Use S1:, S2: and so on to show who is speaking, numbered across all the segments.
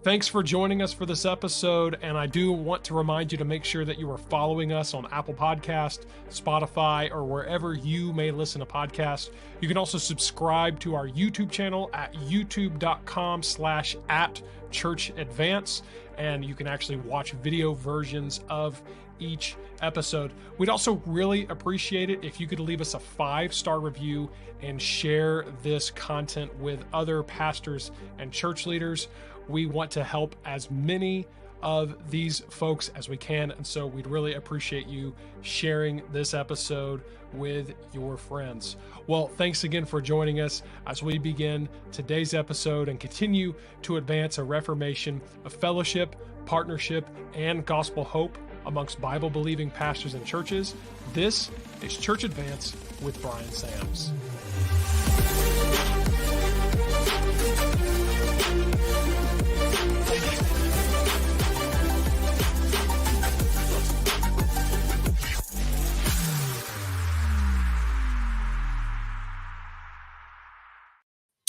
S1: Thanks for joining us for this episode, and I do want to remind you to make sure that you are following us on Apple Podcast, Spotify, or wherever you may listen to podcasts. You can also subscribe to our YouTube channel at youtube.com/@churchadvance, and you can actually watch video versions of each episode. We'd also really appreciate it if you could leave us a 5-star review and share this content with other pastors and church leaders. We want to help as many of these folks as we can, and so we'd really appreciate you sharing this episode with your friends. Well, thanks again for joining us as we begin today's episode and continue to advance a reformation of fellowship, partnership, and gospel hope amongst Bible-believing pastors and churches. This is Church Advance with Bryan Sams.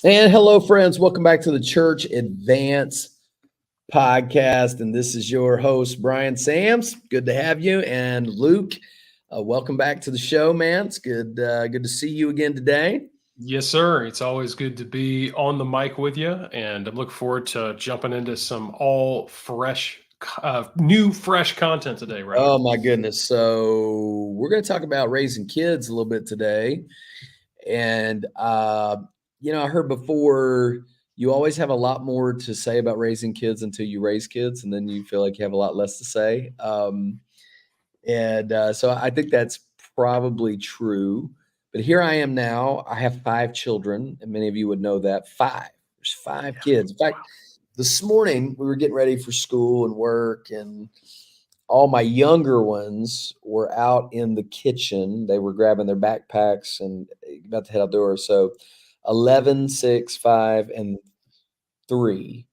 S2: And hello, friends. Welcome back to the Church Advance podcast. And this is your host, Bryan Sams. Good to have you. And Luke, welcome back to the show, man. It's good to see you again today.
S1: Yes, sir. It's always good to be on the mic with you. And I look forward to jumping into some all fresh, new, fresh content today, right?
S2: Oh, my goodness. So we're going to talk about raising kids a little bit today. And, I heard before you always have a lot more to say about raising kids until you raise kids, and then you feel like you have a lot less to say. So I think that's probably true. But here I am now. I have 5 children, and many of you would know that. 5. There's 5 kids. In fact, this morning we were getting ready for school and work, and all my younger ones were out in the kitchen. They were grabbing their backpacks and about to head outdoors. So 11, 6, 5, and 3.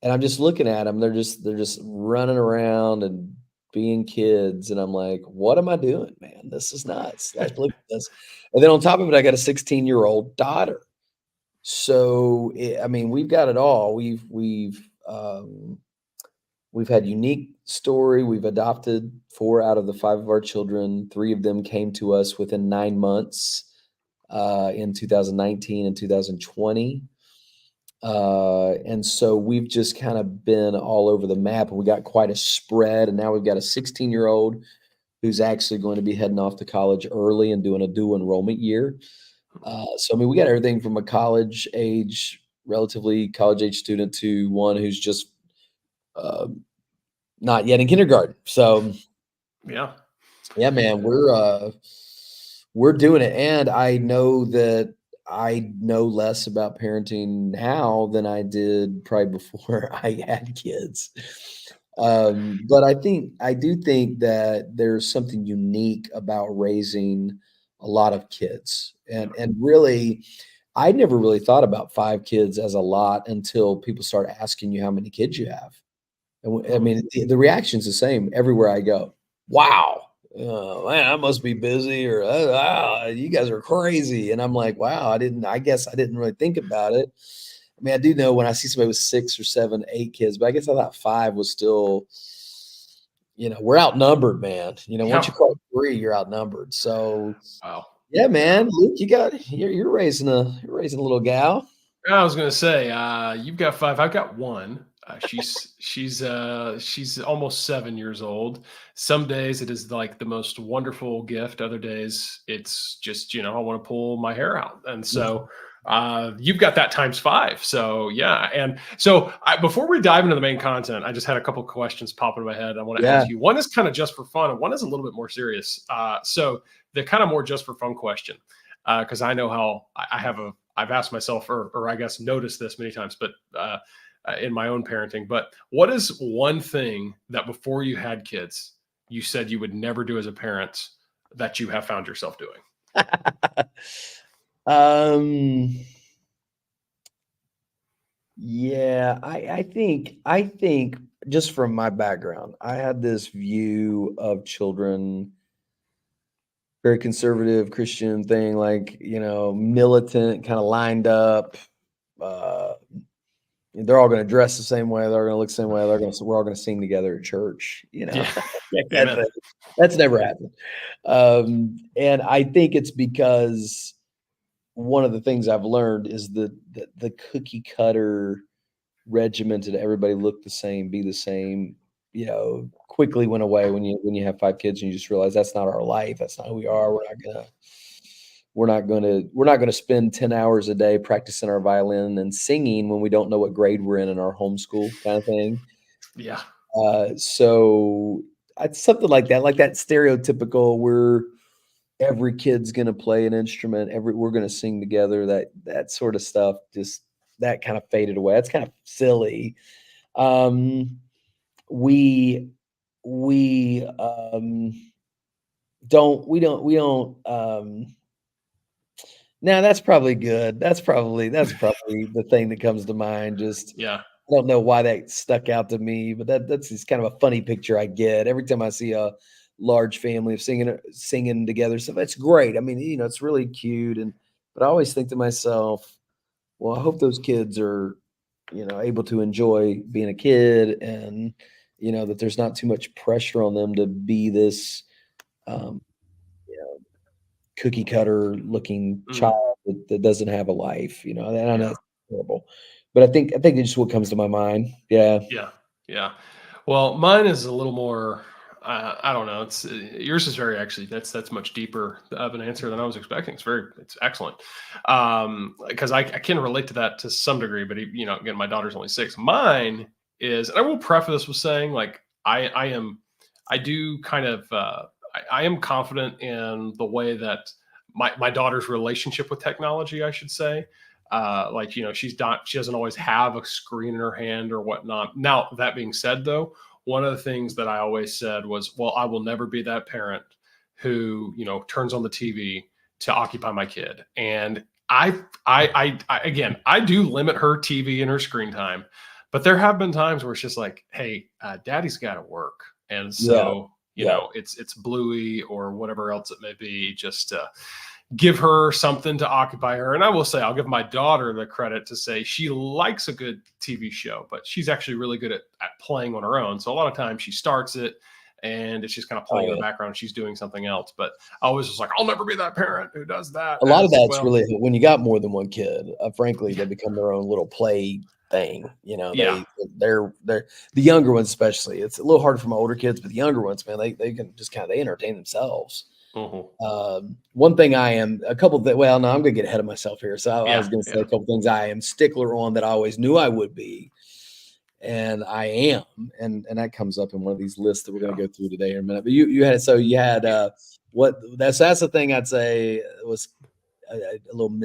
S2: And I'm just looking at them. They're just running around and being kids. And I'm like, what am I doing, man? This is nuts. Like, look at this. And then on top of it, I got a 16-year-old daughter. So, we've got it all. We've had unique story. We've adopted 4 out of the 5 of our children. 3 of them came to us within 9 months. In 2019 and 2020. And so we've just kind of been all over the map, and we got quite a spread. And now we've got a 16-year-old who's actually going to be heading off to college early and doing a dual enrollment year. We got everything from a relatively college age student to one who's just not yet in kindergarten. So yeah, man, we're doing it. And I know that I know less about parenting now than I did probably before I had kids. But I do think that there's something unique about raising a lot of kids. And really, I never really thought about 5 kids as a lot until people start asking you how many kids you have. And the reaction's the same everywhere I go. Wow. Oh, man, I must be busy, or you guys are crazy. And I'm like, wow, I guess I didn't really think about it. I do know when I see somebody with 6 or 7, 8 kids, but I guess I thought 5 was still, we're outnumbered, man. Once you call 3, you're outnumbered. So, wow. Yeah, man, Luke, you're raising a little gal.
S1: I was going to say, you've got 5. I've got 1. She's almost 7 years old. Some days it is like the most wonderful gift. Other days it's just, I want to pull my hair out. And so you've got that times 5. So yeah. And so before we dive into the main content, I just had a couple questions pop into my head. I want to ask you. One is kind of just for fun, and one is a little bit more serious. So the kind of more just for fun question, because I know how I've asked myself, or I guess noticed this many times, but in my own parenting. But what is one thing that before you had kids, you said you would never do as a parent that you have found yourself doing?
S2: Yeah, I think just from my background, I had this view of children, very conservative Christian thing, like, militant, kind of lined up, they're all going to dress the same way. They're going to look the same way. We're all going to sing together at church.
S1: Yeah.
S2: That's,
S1: Amen.
S2: that's never happened. And I think it's because one of the things I've learned is the cookie cutter regimented, everybody look the same, be the same, quickly went away when you have 5 kids and you just realize that's not our life. That's not who we are. We're not gonna spend 10 hours a day practicing our violin and singing when we don't know what grade we're in our homeschool kind of thing.
S1: Yeah.
S2: So it's something like that stereotypical where every kid's gonna play an instrument, we're gonna sing together, that sort of stuff, just that kind of faded away. That's kind of silly. Um, we we don't we don't we don't Now that's probably good. That's probably the thing that comes to mind. Just
S1: Yeah.
S2: I don't know why that stuck out to me, but that's just kind of a funny picture I get every time I see a large family of singing together. So that's great. I mean, it's really cute, but I always think to myself, well, I hope those kids are, able to enjoy being a kid, and that there's not too much pressure on them to be this um, cookie cutter looking
S1: Mhm.
S2: child that doesn't have a life, and I know
S1: Yeah.
S2: that's terrible, but I think it's just what comes to my mind. Yeah.
S1: Yeah. Yeah. Well, mine is a little more. I don't know. It's yours is very actually. That's much deeper of an answer than I was expecting. It's excellent. Because I can relate to that to some degree. But again, my daughter's only 6. Mine is, and I will preface this with saying, like, I do kind of, I am confident in the way that my daughter's relationship with technology, I should say, like, she doesn't always have a screen in her hand or whatnot. Now, that being said, though, one of the things that I always said was, well, I will never be that parent who turns on the TV to occupy my kid. And again, I do limit her TV and her screen time, but there have been times where it's just like, hey, daddy's got to work. And
S2: Yeah.
S1: so
S2: Yeah.
S1: it's Bluey or whatever else it may be, just give her something to occupy her. And I will say, I'll give my daughter the credit to say she likes a good TV show, but she's actually really good at playing on her own. So a lot of times she starts it and it's just kind of
S2: Oh,
S1: playing in the
S2: yeah.
S1: background. She's doing something else. But I was just like, I'll never be that parent who does that.
S2: A
S1: And
S2: lot of
S1: it's like,
S2: that's
S1: well,
S2: really when you got more than one kid, frankly,
S1: yeah,
S2: they become their own little play thing.
S1: yeah,
S2: They're the younger ones, especially. It's a little harder for my older kids, but the younger ones, man, they can just they entertain themselves.
S1: mhm,
S2: One thing I am a couple that well, no, I'm gonna get ahead of myself here. So I
S1: yeah,
S2: was gonna say
S1: yeah,
S2: a couple things I am stickler on that I always knew I would be, and I am, and that comes up in one of these lists that we're going
S1: yeah,
S2: to go through today in a minute. But you had what that's the thing I'd say was a little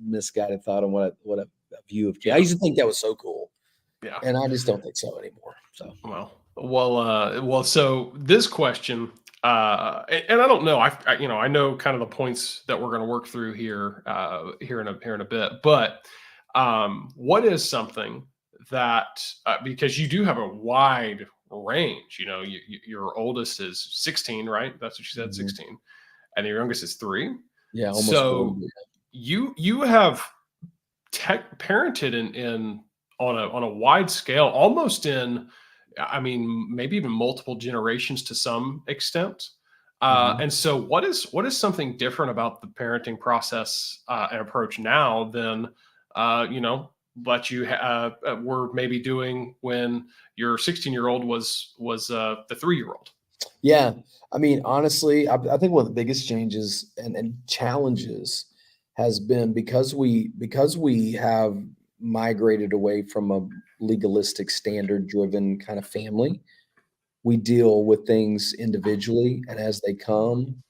S2: misguided thought on what a view of kids. I
S1: yeah,
S2: used to think that was so cool,
S1: yeah.
S2: and I just don't think so anymore. So
S1: Well. So this question, and I don't know. I know kind of the points that we're going to work through here, here in a bit. But what is something that because you do have a wide range. Your oldest is 16, right? That's what you said,
S2: mhm.
S1: 16, and your youngest is 3.
S2: Yeah, almost 40.
S1: So you have tech parented in on a wide scale, almost in, I mean, maybe even multiple generations to some extent.
S2: Mhm.
S1: And so, what is something different about the parenting process and approach now than what you were maybe doing when your 16-year-old was the 3-year-old?
S2: Yeah, I mean, honestly, I think one of the biggest changes and challenges has been because we have migrated away from a legalistic, standard-driven kind of family. We deal with things individually and as they come.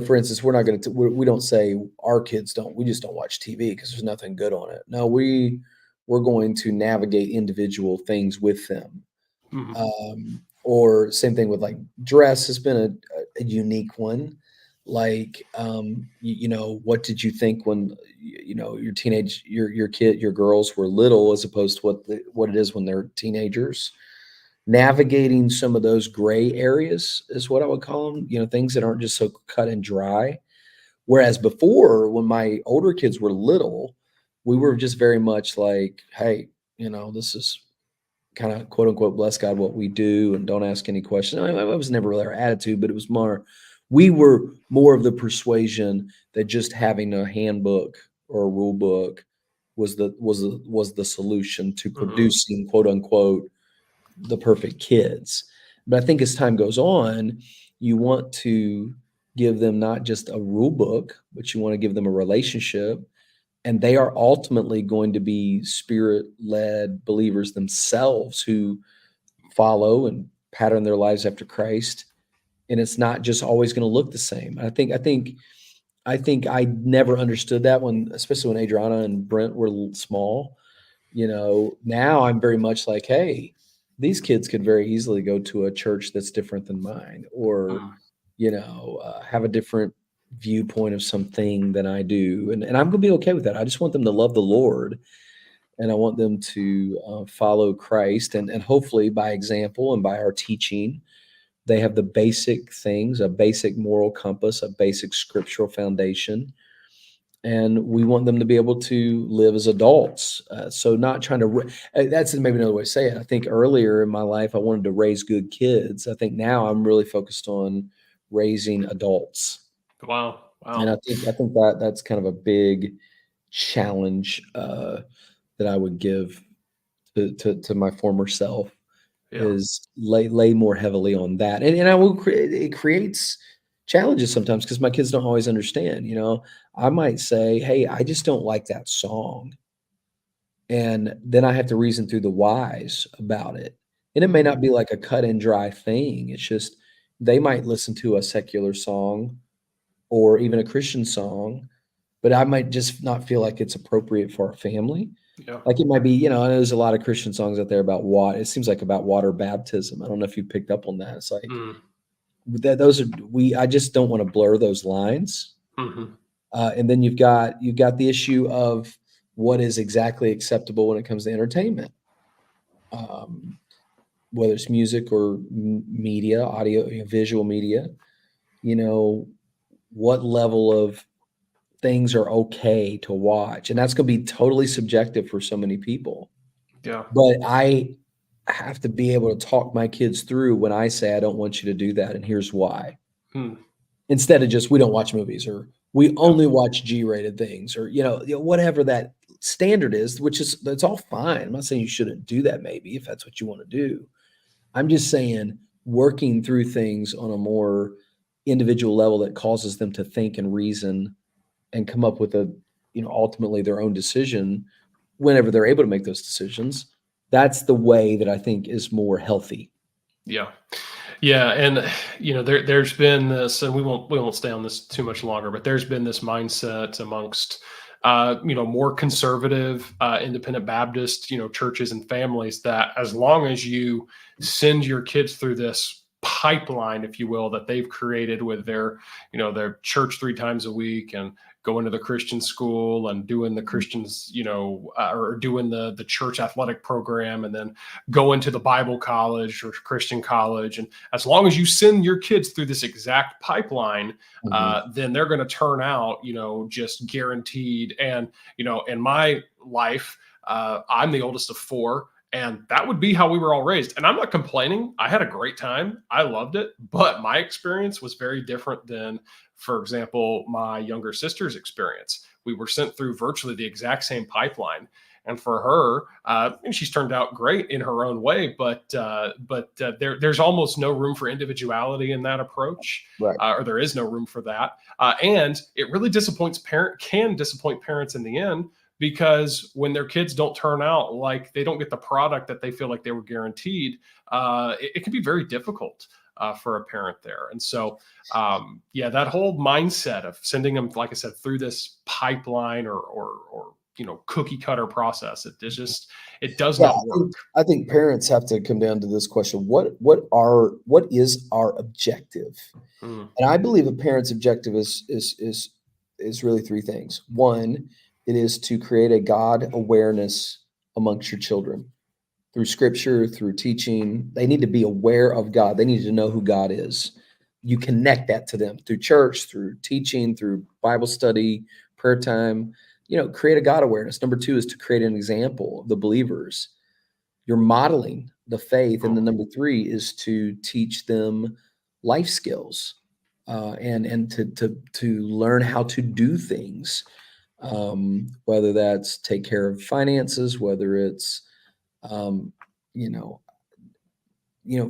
S2: For instance, we're not going to we don't say our kids don't. We just don't watch TV because there's nothing good on it. No, we're going to navigate individual things with them.
S1: Hmm.
S2: Or same thing with like dress has been a unique one. Like, what did you think when your kid, your girls were little, as opposed to what it is when they're teenagers? Navigating some of those gray areas is what I would call them. Things that aren't just so cut and dry. Whereas before, when my older kids were little, we were just very much like, hey, This is kind of quote unquote bless God what we do and don't ask any questions. I was never really our attitude, but it was more we were more of the persuasion that just having a handbook or a rule book was the solution to
S1: Mhm.
S2: producing quote unquote the perfect kids. But I think as time goes on, you want to give them not just a rule book, but you want to give them a relationship, and they are ultimately going to be spirit-led believers themselves who follow and pattern their lives after Christ. And it's not just always going to look the same. I think I never understood that when, especially when Adriana and Brent were small. Now I'm very much like, hey, these kids could very easily go to a church that's different than mine, or
S1: Mm.
S2: have a different viewpoint of something than I do, and I'm gonna be okay with that. I just want them to love the Lord, and I want them to follow Christ, and hopefully by example and by our teaching, they have the basic things, a basic moral compass, a basic scriptural foundation, and we want them to be able to live as adults. So not trying to that's maybe another way to say it. I think earlier in my life I wanted to raise good kids. I think now I'm really focused on raising adults.
S1: Wow.
S2: And I
S1: Wow.
S2: think I think that that's kind of a big challenge that I would give to my former self,
S1: Yeah.
S2: is lay more heavily on that. And I will create it creates challenges sometimes because my kids don't always understand. I might say, "Hey, I just don't like that song." And then I have to reason through the whys about it. And it may
S1: Mhm.
S2: not be like a cut and dry thing. It's just they might listen to a secular song or even a Christian song, but I might just not feel like it's appropriate for our family.
S1: Yeah.
S2: Like it might be, I know there's a lot of Christian songs out there about water. It seems like about water baptism. I don't know if you picked up on that. It's like
S1: Mm.
S2: that those are I just don't want to blur those lines.
S1: Mhm.
S2: And then you've got the issue of what is exactly acceptable when it comes to entertainment. Um, whether it's music or media, audio, visual media, you know, what level of things are okay to watch, and that's going to be totally subjective for so many people.
S1: Yeah.
S2: But I have to be able to talk my kids through when I say I don't want you to do that, and here's why.
S1: Hmm.
S2: Instead of just we don't watch movies, or we
S1: Yeah.
S2: only watch G-rated things, or whatever that standard is, which is that's all fine. I'm not saying you shouldn't do that, maybe if that's what you want to do. I'm just saying working through things on a more individual level that causes them to think and reason and come up with ultimately their own decision whenever they're able to make those decisions. That's the way that I think is more healthy.
S1: Yeah. Yeah, and there's been this, and we won't stay on this too much longer, but there's been this mindset amongst more conservative independent Baptist churches and families that as long as you send your kids through this pipeline, if you will, that they've created with their church 3 times a week and going to the Christian school and doing the
S2: Mhm.
S1: Christians, or doing the church athletic program, and then going to the Bible college or Christian college, and as long as you send your kids through this exact pipeline,
S2: Mhm.
S1: then they're going to turn out, just guaranteed. And, in my life, I'm the oldest of 4. And that would be how we were all raised. And I'm not complaining. I had a great time. I loved it. But my experience was very different than, for example, my younger sister's experience. We were sent through virtually the exact same pipeline. And for her, and she's turned out great in her own way, but there's almost no room for individuality in that approach,
S2: Right.
S1: or there is no room for that. And it really can disappoint parents in the end, because when their kids don't turn out, like they don't get the product that they feel like they were guaranteed, it can be very difficult for a parent there. And so, yeah, that whole mindset of sending them, like I said, through this pipeline or cookie cutter process, it does
S2: Yeah,
S1: not work.
S2: I think parents have to come down to this question: what is our objective?
S1: Mm.
S2: And I believe a parent's objective is really 3 things. One, it is to create a God awareness amongst your children through scripture, through teaching. They need to be aware of God. They need to know who God is. You connect that to them through church, through teaching, through Bible study, prayer time. create a God awareness. Number two is to create an example of the believers. You're modeling the faith. And then number three is to teach them life skills, and to learn how to do things, whether that's take care of finances, whether it's, um, you know,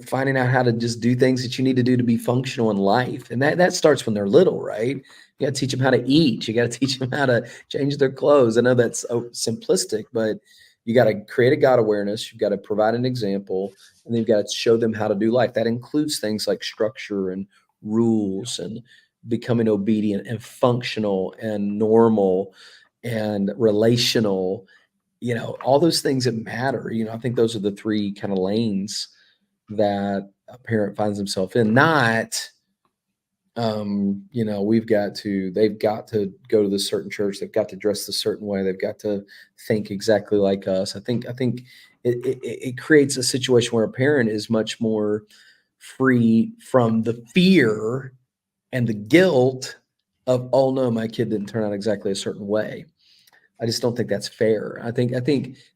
S2: finding out how to just do things that you need to do to be functional in life. And that starts when they're little, right? You got to teach them how to eat. You got to teach them how to change their clothes. I know that's simplistic, but you got to create a God awareness. You've got to provide an example, and then you've got to show them how to do life. That includes things like structure and rules and becoming obedient and functional and normal and relational, all those things that matter. I think those are the three kind of lanes that a parent finds himself in. Not, they've got to go to this certain church, they've got to dress a certain way, they've got to think exactly like us. I think it creates a situation where a parent is much more free from the fear and the guilt of, oh no, my kid didn't turn out exactly a certain way. I just don't think that's fair. I think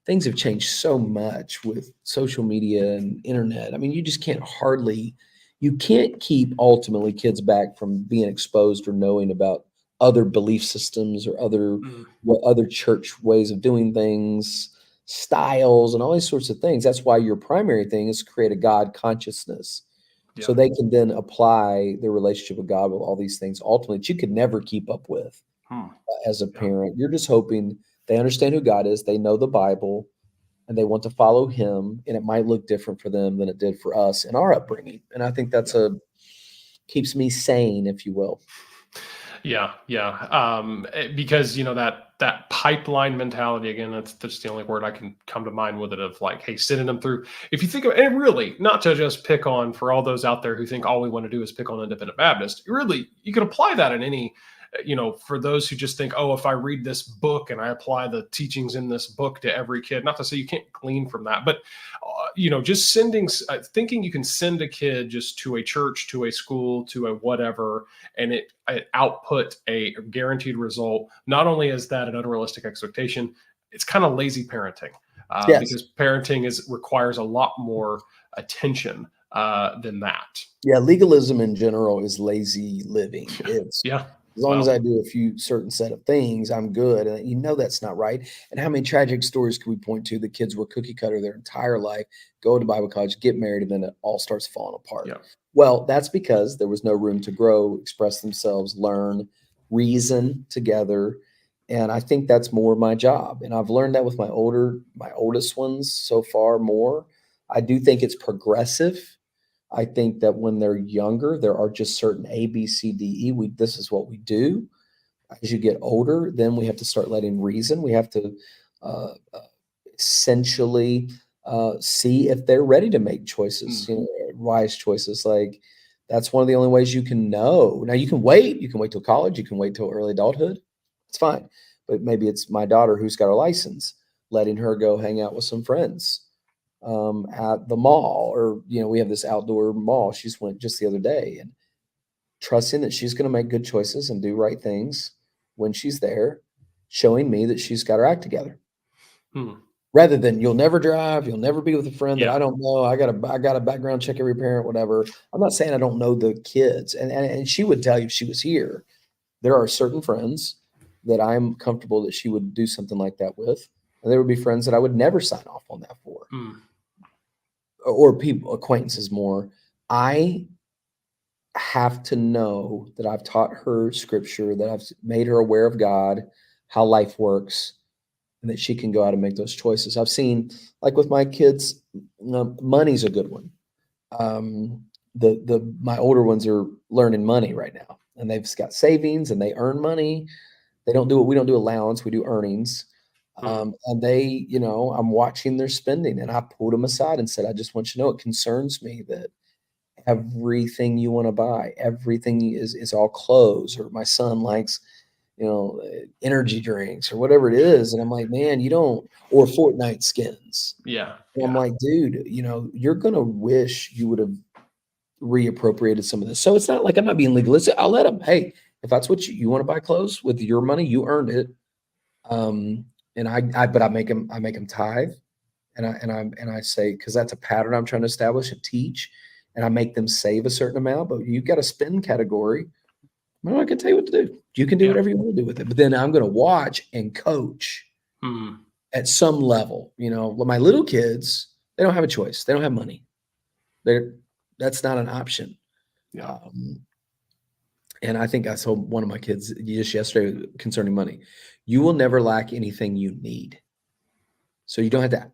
S2: things have changed so much with social media and internet. I mean, you can't keep ultimately kids back from being exposed or knowing about other belief systems or other church ways of doing things, styles, and all these sorts of things. That's why your primary thing is create a God consciousness.
S1: Yeah.
S2: So they can then apply their relationship with God with all these things ultimately that you could never keep up with as a parent. You're just hoping they understand who God is, they know the Bible, and they want to follow him. And it might look different for them than it did for us in our upbringing. And I think that's keeps me sane, if you will.
S1: Yeah. Because that pipeline mentality, again, that's the only word I can come to mind with it, of like, hey, sending them through. If you think of it, and really not to just pick on, for all those out there who think all we want to do is pick on independent Baptist, really, you can apply that in any, for those who just think, oh, if I read this book and I apply the teachings in this book to every kid, not to say you can't glean from that, but, just thinking you can send a kid just to a church, to a school, to a whatever, and it output a guaranteed result. Not only is that an unrealistic expectation, it's kind of lazy parenting,
S2: Yes.
S1: because parenting requires a lot more attention than that.
S2: Yeah, legalism in general is lazy living. It's
S1: Yeah.
S2: as long as I do a few certain set of things, I'm good. And that's not right. And how many tragic stories can we point to? The kids were cookie cutter their entire life, go to Bible college, get married, and then it all starts falling apart.
S1: Yeah.
S2: Well, that's because there was no room to grow, express themselves, learn, reason together. And I think that's more my job. And I've learned that with my oldest ones so far more. I do think it's progressive. I think that when they're younger, there are just certain A, B, C, D, E. This is what we do. As you get older, then we have to start letting reason. We have to essentially see if they're ready to make choices, wise choices. Like that's one of the only ways you can know. Now you can wait. You can wait till college. You can wait till early adulthood. It's fine. But maybe it's my daughter who's got her license, letting her go hang out with some friends at the mall, or we have this outdoor mall. She's went just the other day, and trusting that she's going to make good choices and do right things when she's there, showing me that she's got her act together. Rather than you'll never drive, you'll never be with a friend that I don't know. I got a background check every parent, whatever. I'm not saying I don't know the kids, and she would tell you if she was here. There are certain friends that I'm comfortable that she would do something like that with, and there would be friends that I would never sign off on that for. Or people, acquaintances more. I have to know that I've taught her scripture, that I've made her aware of God, how life works, and that she can go out and make those choices. I've seen, like with my kids, money's a good one. My older ones are learning money right now, and they've got savings and they earn money. We don't do allowance, we do earnings. And they, I'm watching their spending, and I pulled them aside and said, I just want you to know, it concerns me that everything you want to buy, everything is all clothes, or my son likes, energy drinks or whatever it is. And I'm like, man, or Fortnite skins.
S1: Yeah.
S2: And I'm like, dude, you're going to wish you would have reappropriated some of this. So it's not like I'm not being legalistic. I'll let them, hey, if that's what you want to buy clothes with your money, you earned it. Um, and but I make them tithe, and I say, because that's a pattern I'm trying to establish and teach, and I make them save a certain amount. But you've got a spend category. I'm not going to tell you what to do. You can do
S1: Yeah.
S2: whatever you want to do with it. But then I'm going to watch and coach
S1: Mm.
S2: at some level. You know, my little kids, they don't have a choice. They don't have money. They're That's not an option.
S1: Yeah.
S2: Um, and I think I told one of my kids just yesterday concerning money. You will never lack anything you need. So you don't have to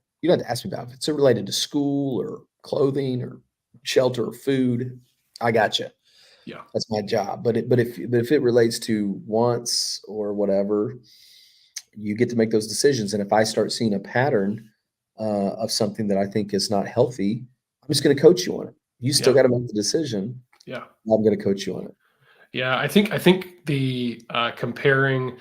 S2: ask me about it. If it's related to school or clothing or shelter or food, I got you.
S1: Yeah.
S2: That's my job. But if it relates to wants or whatever, you get to make those decisions. And if I start seeing a pattern of something that I think is not healthy, I'm just going to coach you on it. You still
S1: Yeah.
S2: got to make the decision.
S1: Yeah.
S2: I'm going to coach you on it.
S1: Yeah, I think the comparing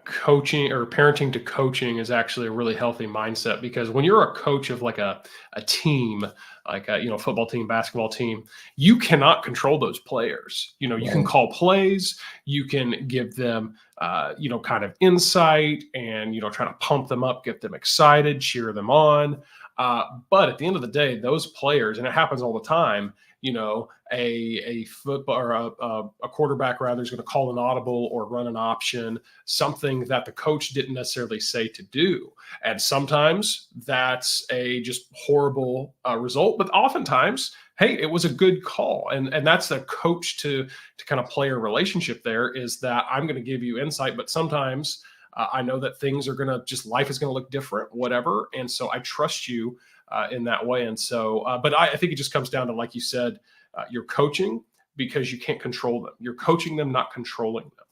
S1: coaching or parenting to coaching is actually a really healthy mindset, because when you're a coach of like a team, like a football team, basketball team, you cannot control those players. You can
S2: Right.
S1: call plays, you can give them kind of insight, and try to pump them up, get them excited, cheer them on. But at the end of the day, those players, and it happens all the time, a football or a quarterback rather is going to call an audible or run an option, something that the coach didn't necessarily say to do. And sometimes that's a just horrible result, but oftentimes, hey, it was a good call. And that's the coach to kind of player relationship. There is that I'm going to give you insight, but sometimes I know that things are going to just, life is going to look different, whatever. And so I trust you in that way. And so, but I think it just comes down to, like you said, you're coaching because you can't control them. You're coaching them, not controlling them.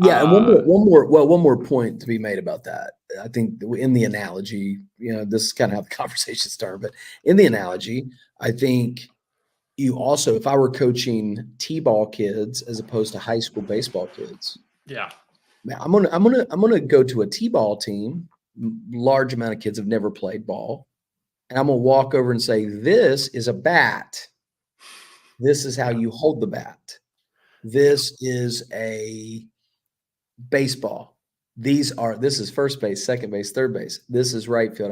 S2: Yeah, and one more point to be made about that. I think in the analogy, this is kind of how the conversation started, but in the analogy, I think you also, if I were coaching T-ball kids as opposed to high school baseball kids,
S1: Yeah.
S2: man, I'm gonna go to a T-ball team. Large amount of kids have never played ball, and I'm gonna walk over and say, "This is a bat. This is how
S1: Yeah.
S2: you hold the bat.
S1: Yeah.
S2: This is a baseball. This is first base, second base, third base. This is right field."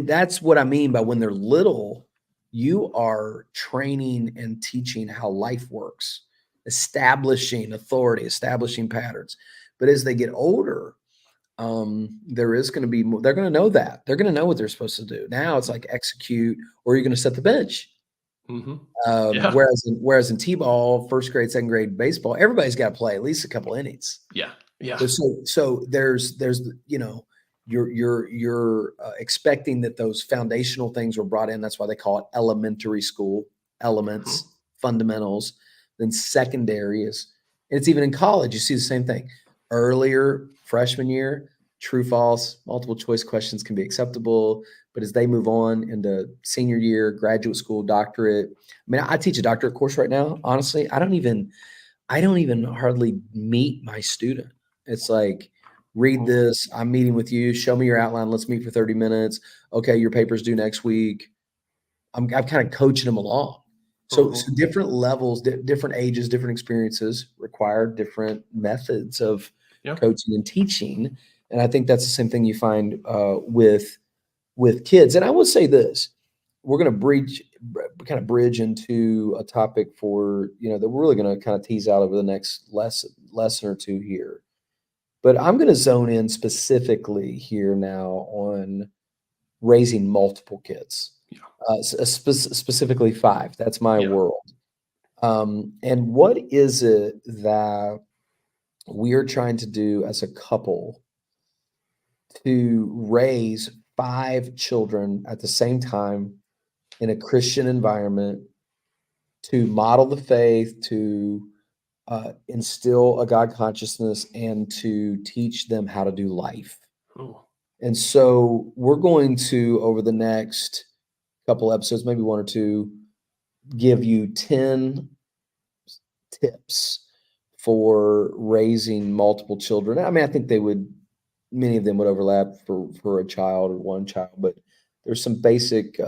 S2: That's what I mean by when they're little, you are training and teaching how life works, establishing authority, establishing patterns. But as they get older, there is going to be more, they're going to know that. They're going to know what they're supposed to do. Now it's like execute, or you're going to set the bench.
S1: Mm-hmm. Yeah.
S2: Whereas in T-ball, first grade, second grade baseball, everybody's got to play at least a couple innings.
S1: Yeah. Yeah.
S2: So there's you're expecting that those foundational things were brought in. That's why they call it elementary school, elements,
S1: Mm-hmm.
S2: fundamentals. Then secondary is, and it's even in college. You see the same thing. Earlier freshman year, true, false, multiple choice questions can be acceptable. But as they move on into senior year, graduate school, doctorate. I teach a doctorate course right now. Honestly, I don't even hardly meet my student. It's like, read
S1: Mm-hmm.
S2: this. I'm meeting with you. Show me your outline. Let's meet for 30 minutes. Okay, your paper's due next week. I'm kind of coaching them along. So different levels, different ages, different experiences require different methods of
S1: Yeah.
S2: coaching and teaching. And I think that's the same thing you find with kids. And I will say this: we're going to bridge into a topic for that we're really going to kind of tease out over the next lesson or two here. But I'm going to zone in specifically here now on raising multiple kids,
S1: Yeah.
S2: specifically 5. That's my
S1: Yeah.
S2: world. And what is it that we are trying to do as a couple to raise 5 children at the same time in a Christian environment, to model the faith, to instill a God consciousness, and to teach them how to do life?
S1: Oh.
S2: And so we're going to, over the next couple episodes, maybe 1 or 2, give you 10 tips for raising multiple children. I think many of them would overlap for a child or one child, but there's some basic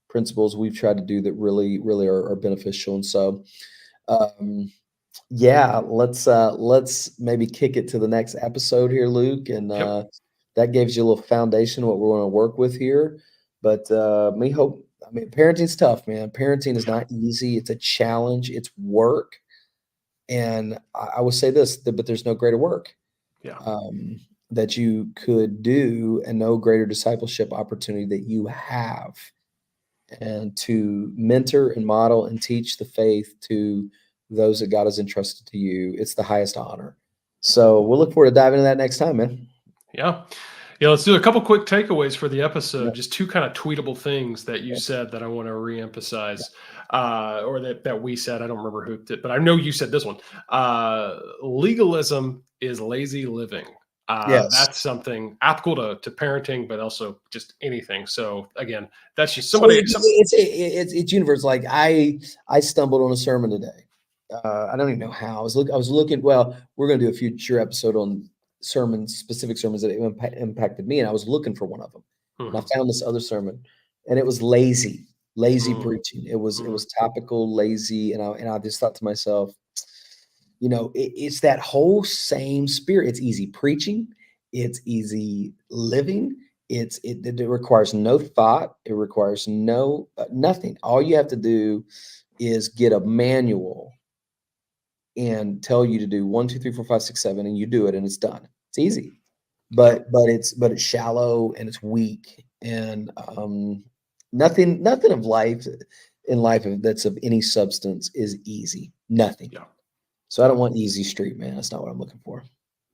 S2: principles we've tried to do that really, really are beneficial. And so, um, Yeah, let's maybe kick it to the next episode here, Luke, and
S1: Yep.
S2: that gives you a little foundation of what we're going to work with here. But I mean, parenting's tough, man. Parenting is
S1: Yeah.
S2: not easy. It's a challenge. It's work, and I will say this, but there's no greater work
S1: Yeah.
S2: um, that you could do, and no greater discipleship opportunity that you have, and to mentor and model and teach the faith to those that God has entrusted to you. It's the highest honor. So we'll look forward to diving into that next time, man.
S1: Yeah. Yeah, let's do a couple quick takeaways for the
S2: Yeah,
S1: episode. Just two kind of tweetable things that you
S2: yeah,
S1: said that I want to
S2: yeah.
S1: reemphasize, or that we said. I don't remember who did, but I know you said this one. Legalism is lazy living.
S2: Yes.
S1: That's something applicable to parenting, but also just anything. So again, that's just
S2: So
S1: somebody. Some,
S2: it's universe. Like I stumbled on a sermon today. I don't even know how. I was looking. Well, we're going to do a future episode on sermons, specific sermons that impacted me, and I was looking for one of them, and I
S1: Mhm,
S2: found this other sermon, and it was lazy
S1: mhm,
S2: preaching. It
S1: mhm.
S2: was topical, lazy, and I just thought to myself, it's that whole same spirit. It's easy preaching, it's easy living. It requires no thought. It requires no nothing. All you have to do is get a manual and tell you to do 1, 2, 3, 4, 5, 6, 7, and you do it, and it's done. It's easy,
S1: Yep.
S2: but it's shallow and it's weak, and nothing of life in life that's of any substance is easy. Nothing.
S1: Yeah.
S2: So I
S1: Yeah.
S2: don't want easy street, man. That's not what I'm looking for.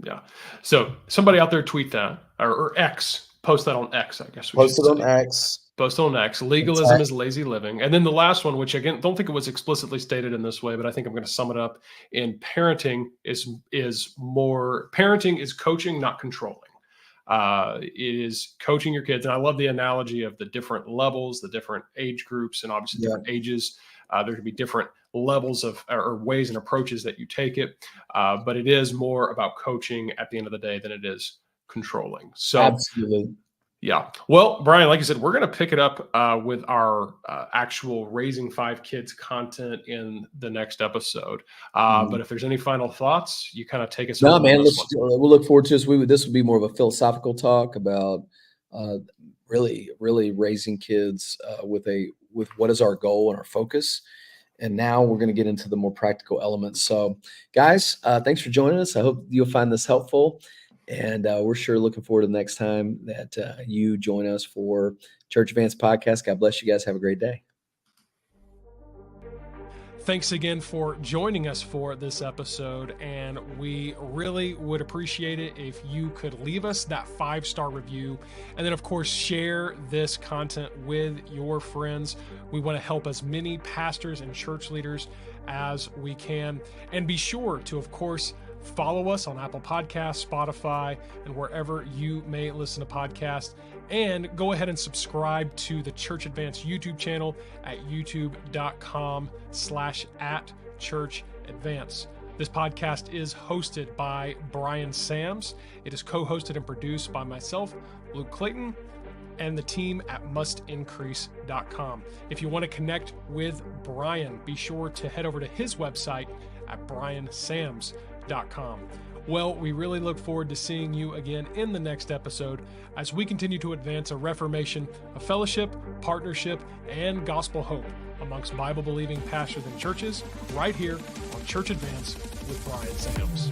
S1: Yeah. So somebody out there tweet that or X, post that on X, I guess we should
S2: Posted on
S1: say.
S2: X.
S1: Post on X.
S2: And
S1: Legalism is lazy living. And then the last one, which again, don't think it was explicitly stated in this way, but I think I'm going to sum it up in parenting is coaching, not controlling. It is coaching your kids. And I love the analogy of the different levels, the different age groups, and obviously
S2: yeah,
S1: different ages. There can be different levels of or ways and approaches that you take it. But it is more about coaching at the end of the day than it is controlling. So,
S2: absolutely.
S1: yeah. Well, Bryan, like I said, we're going to pick it up with our actual Raising Five Kids content in the next episode.
S2: Mhm.
S1: But if there's any final thoughts, you kind of take us
S2: No,
S1: home on
S2: man.
S1: this one.
S2: We'll look forward to this. This would be more of a philosophical talk about uh, really raising kids with what is our goal and our focus. And now we're going to get into the more practical elements. So, guys, thanks for joining us. I hope you'll find this helpful. And we're sure looking forward to the next time that you join us for Church Advance Podcast. God bless you guys. Have a great day.
S1: Thanks again for joining us for this episode. And we really would appreciate it if you could leave us that 5-star review. And then, of course, share this content with your friends. We want to help as many pastors and church leaders as we can. And be sure to, of course, follow us on Apple Podcasts, Spotify, and wherever you may listen to podcasts. And go ahead and subscribe to the Church Advance YouTube channel at youtube.com/@churchadvance. This podcast is hosted by Bryan Sams. It is co-hosted and produced by myself, Luke Clayton, and the team at mustincrease.com. If you want to connect with Bryan, be sure to head over to his website at bryansams.com. Well, we really look forward to seeing you again in the next episode as we continue to advance a reformation of fellowship, partnership, and gospel hope amongst Bible-believing pastors and churches right here on Church Advance with Bryan Sams.